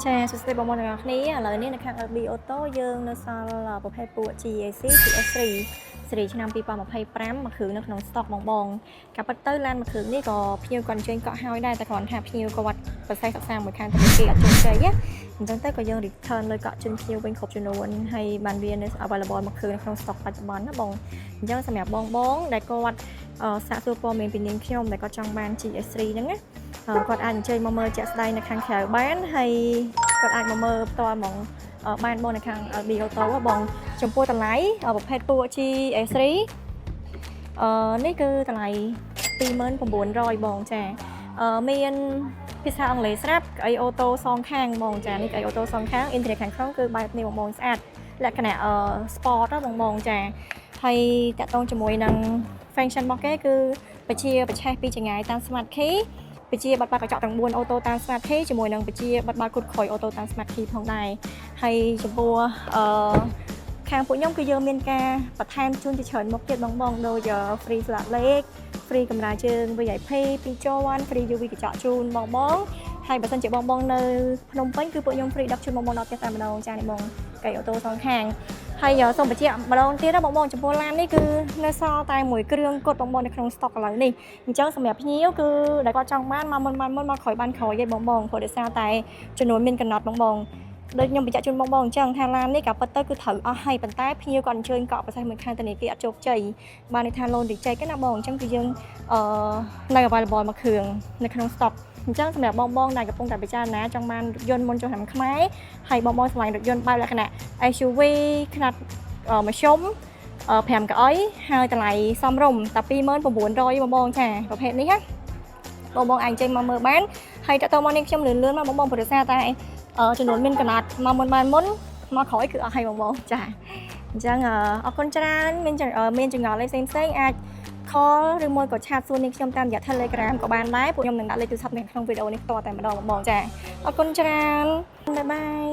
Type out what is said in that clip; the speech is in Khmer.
ចាសួស្តីបងប្អូនទាំងអស់គ្នាឥឡូវនេះនៅខាង LB Auto យើងនៅសល់ប្រភេទពួក GAC GS3 ស៊េរីឆ្នាំ2025មួយគ្រឿងនៅក្នុង stock បងការពិតទៅឡានមួយគ្រឿងនេះក៏ភ្ញៀវគាត់អញ្ជើញកក់ហើយដែរតែគ្រាន់ថាភ្ញៀវគាត់ប្រសេសសិក្សាមួយខាងទៅគេអត់ជោគជ័យណាអញ្ចឹងទៅក៏យើង return លើកក់ជូនភ្ញៀវវិញគ្រប់ចំនួនហើយបានវានៅ available មួយគ្រឿងនៅក្នុង stock បច្ចុប្បន្នណាបងអញ្ចឹងសម្រាប់បងដែលគាត់សាកសួរព័ត៌មានពីនាងខ្ញុំដែលគាត់ចង់បាន GS3 ហ្នឹងណាគាត់អាចអញ្ជើញមកមើលជាក់ស្ដែងនៅខាងក្រៅបានហើយគាត់អាចមកមើលផ្ទាល់ហ្មងបានបងនៅខាង LB Auto បងចំពោះតម្លៃប្រភេទពួក GS3 នេះគឺតម្លៃ 29,900 បងចាមានភាសាអង់គ្លេសស្រាប់ក្អីអូតូសងខាងបងចានេះក្អីអូតូសងខាងអ៊ីនធឺណិតខាងក្នុងគឺបែបនេះបងស្អាតលក្ខណៈsport បងចាហើយតាក់ទងជាមួយនឹង function របស់គេគឺបច្ឆេះពីចង្ងាយតាម smart key បច្បាត់បើកកញ្ចក់ទាំង4អូតូតាម smart key ជាមួយនឹងបច្បាត់បើកគុតក្រោយអូតូតាម smart key ផងដែរហើយចំពោះខាងពួកខ្ញុំគឺយើងមានការបន្ថែមជូនជាច្រើនមុខទៀតបងដូច free ស្លាកលេខ free កម្រាលជើង VIP 2ជាន់ free UV កញ្ចក់ជូនបងហើយបើសិនជាបងនៅភ្នំពេញគឺពួកខ្ញុំ free 10ជូនបងដល់ផ្ទះតែម្ដងចានេះបងកៃអូតូសងខាងហើយសូមបញ្ជាក់ម្ដងទៀតណាបងចំពោះឡាននេះគឺនៅសល់តែមួយគ្រឿងគត់បងនៅក្នុង stock ឥឡូវនេះអញ្ចឹងសម្រាប់ភ្ញៀវគឺដែលគាត់ចង់បានមកមុនមកក្រោយបានក្រោយឯងបងព្រោះដោយសារតែចំនួនមានកំណត់បងដូចខ្ញុំបញ្ជាក់ជូនបងអញ្ចឹងថាឡាននេះក៏ពិតទៅគឺត្រូវអស់ហើយប៉ុន្តែភ្ញៀវគាត់អញ្ជើញកក់ប្រសេសមួយខាងធនាគារអត់ជោគជ័យបានន័យថា loan reject ណាបងអញ្ចឹងគឺយើងនៅ available មួយគ្រឿងនៅក្នុង stock អញ្ចឹងសម្រាប់បងដែលកំពុងតែពិចារណាចង់បានរថយន្តមុនចូលឆ្នាំខ្មែរហើយបងឆ្លងរថយន្តបែបលក្ខណៈ SUV ខ្នាតមធ្យម5កៅអីហើយតម្លៃសមរម្យតែ 29,900 បងចាប្រភេទនេះណាបងអាចចេញមកមើលបានហើយតើតើមកនេះខ្ញុំលឿនមកបងព្រោះសារតែចំនួនមានកំណត់មកមុនបានមុនមកក្រោយគឺអស់ហើយបងចាអញ្ចឹងអរគុណច្រើនមានចង្អុលអីផ្សេងអាច call ឬមួយក៏ឆាតសួរនាងខ្ញុំតាមរយៈ Telegram ក៏បានដែរពួកខ្ញុំនឹងដាក់លេខទូរស័ព្ទនៅក្នុងវីដេអូនេះផ្ទាល់តែម្ដងបងចាអរគុណច្រើនបាយបាយ